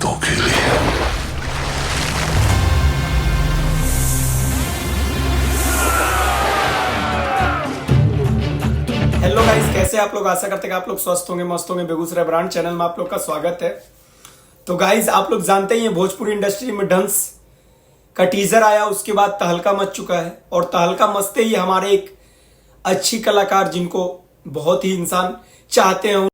दोस्तों के लिए। हेलो गाइस, कैसे आप लोग? आशा करते हैं कि आप लोग स्वस्थ होंगे, मस्त होंगे। बेगूसराय ब्रांड चैनल में आप लोग का स्वागत है। तो गाइस, आप लोग जानते ही हैं भोजपुरी इंडस्ट्री में डांस का टीजर आया, उसके बाद तहलका मच चुका है। और तहलका मचते ही हमारे एक अच्छी कलाकार जिनको बहुत ही इंसान चाहते हैं,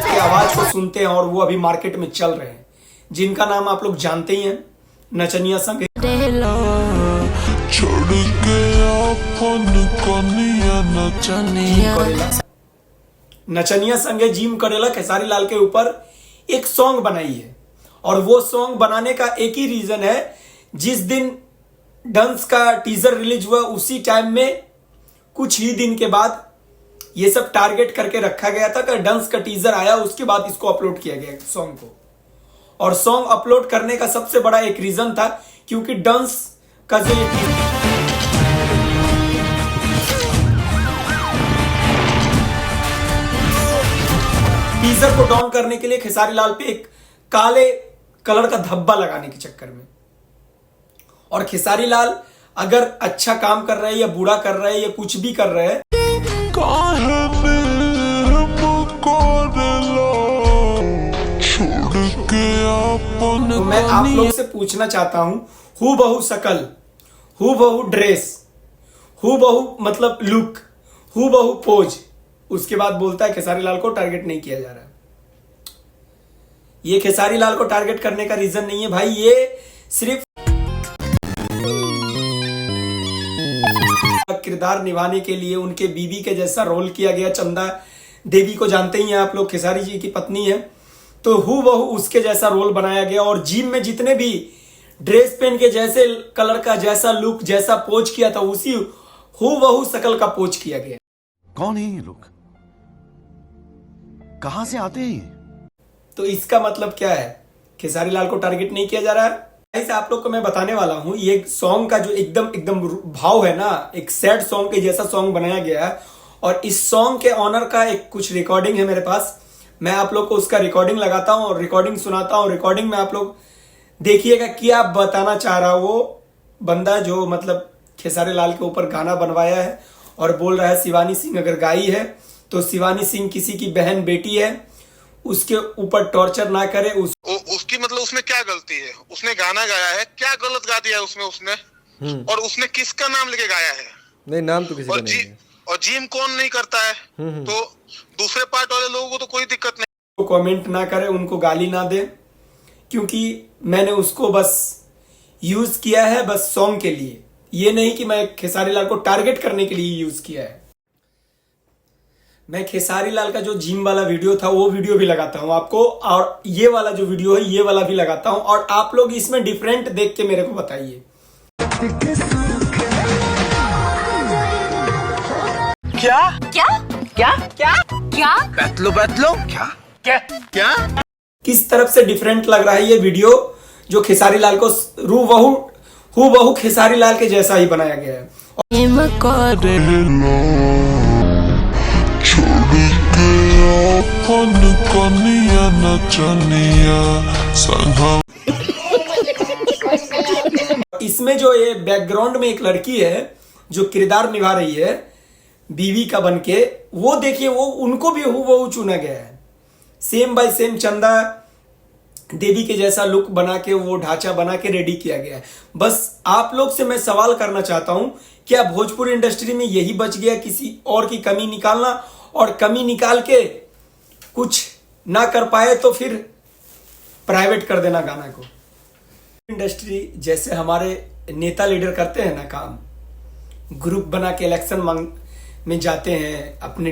की आवाज को सुनते हैं और वो अभी मार्केट में चल रहे हैं, जिनका नाम आप लोग जानते ही हैं, नचनिया संग। नचनिया संगे जिम करेला खेसारी लाल के ऊपर एक सॉन्ग बनाई है। और वो सॉन्ग बनाने का एक ही रीजन है, जिस दिन डांस का टीजर रिलीज हुआ उसी टाइम में कुछ ही दिन के बाद ये सब टारगेट करके रखा गया था कि डांस का टीजर आया, उसके बाद इसको अपलोड किया गया सॉन्ग को। और सॉन्ग अपलोड करने का सबसे बड़ा एक रीजन था क्योंकि डांस का जो टीजर को डाउन करने के लिए खेसारी लाल पे एक काले कलर का धब्बा लगाने के चक्कर में। और खेसारी लाल अगर अच्छा काम कर रहे हैं या बुरा कर रहे हैं या कुछ भी कर रहे हैं, तो मैं आप लोग से पूछना चाहता हूं, हु बहु शकल, हु बहु ड्रेस, हु बहु मतलब लुक, हु बहु पोज, उसके बाद बोलता है खेसारी लाल को टारगेट नहीं किया जा रहा। ये खेसारी लाल को टारगेट करने का रीजन नहीं है भाई, ये सिर्फ किरदार निभाने के लिए उनके बीवी के जैसा रोल किया गया। चंदा देवी को जानते ही हैं आप लोग, खेसारी जी की पत्नी है, तो हु बहु उसके जैसा रोल बनाया गया। और जिम में जितने भी ड्रेस पहन के जैसे कलर का जैसा लुक जैसा पोज किया था, उसी हु बहु शकल का पोज किया गया। कौन है ये लोग? कहां से आते हैं? तो इसका मतलब क्या है? खेसारी लाल को टारगेट नहीं किया जा रहा है। ऐसे आप लोग को मैं बताने वाला हूं, ये सॉन्ग का जो एकदम भाव है ना, एक सैड सॉन्ग के जैसा सॉन्ग बनाया गया है। और इस सॉन्ग के ऑनर का एक कुछ रिकॉर्डिंग है मेरे पास, मैं आप लोग को उसका रिकॉर्डिंग लगाता हूं और रिकॉर्डिंग सुनाता हूं। रिकॉर्डिंग में आप लोग देखिएगा क्या बताना चाह रहा वो बंदा, जो मतलब खेसारी लाल के ऊपर गाना बनवाया है और बोल रहा है शिवानी सिंह अगर गाई है तो शिवानी सिंह किसी की बहन बेटी है, उसके ऊपर टॉर्चर ना करे। उसकी मतलब उसमें क्या गलती है? उसने गाना गाया है, क्या गलत गा दिया है उसने? और उसने किसका नाम लेके गाया है? नहीं, नाम तो किसी का नहीं है। और जिम कौन नहीं करता है? तो दूसरे पार्ट वाले लोगों को तो कोई दिक्कत नहीं। कमेंट ना करे, उनको गाली ना दे, क्योंकि मैंने उसको बस यूज किया है बस सॉन्ग के लिए, ये नहीं कि मैं खेसारी लाल को टारगेट करने के लिए यूज किया है। मैं खेसारी लाल का जो जिम वाला वीडियो था वो वीडियो भी लगाता हूं आपको, और ये वाला जो वीडियो है ये वाला भी लगाता हूं, और आप लोग इसमें डिफरेंट देख के मेरे को बताइए। क्या क्या क्या क्या क्या बैतलो क्या क्या क्या किस तरफ से डिफरेंट लग रहा है ये वीडियो, जो खेसारी लाल को हु बहु खेसारी लाल के जैसा ही बनाया गया है। इसमें जो ये बैकग्राउंड में एक लड़की है जो किरदार निभा रही है बीवी का बनके, वो देखिए, वो उनको भी हु बहु चुना गया है, same bye same Chanda Devi के जैसा लुक बना के, वो ढांचा बना के रेडी किया गया है। बस आप लोग से मैं सवाल करना चाहता हूं, क्या भोजपुरी इंडस्ट्री में यही बच गया, किसी और की कमी निकालना, और कमी निकाल के कुछ ना कर पाए तो फिर प्राइवेट कर देना गाना को। इंडस्ट्री जैसे हमारे नेता लीडर करते हैं ना काम, ग्रुप बना के इलेक्शन में जाते हैं, अपने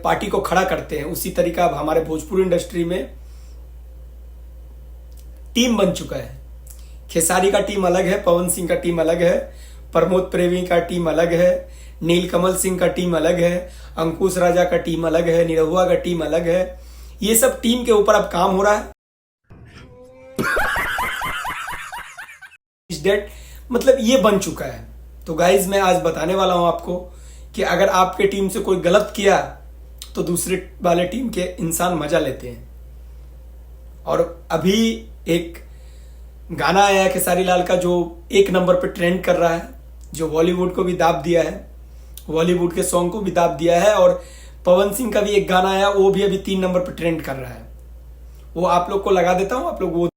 पार्टी को खड़ा करते हैं, उसी तरीका अब हमारे भोजपुरी इंडस्ट्री में टीम बन चुका है। खेसारी का टीम अलग है, पवन सिंह का टीम अलग है, प्रमोद प्रेमी का टीम अलग है, नीलकमल सिंह का टीम अलग है, अंकुश राजा का टीम अलग है, निरहुआ का टीम अलग है। ये सब टीम के ऊपर अब काम हो रहा है। मतलब ये बन चुका है। तो गाइज मैं आज बताने वाला हूं आपको कि अगर आपके टीम से कोई गलत किया तो दूसरे वाले टीम के इंसान मजा लेते हैं। और अभी एक गाना आया है खेसारी लाल का जो 1 नंबर पे ट्रेंड कर रहा है, जो बॉलीवुड को भी दाब दिया है, बॉलीवुड के सॉन्ग को भी दाब दिया है। और पवन सिंह का भी एक गाना आया, वो भी अभी 3 नंबर पे ट्रेंड कर रहा है। वो आप लोग को लगा देता हूं, आप लोग वो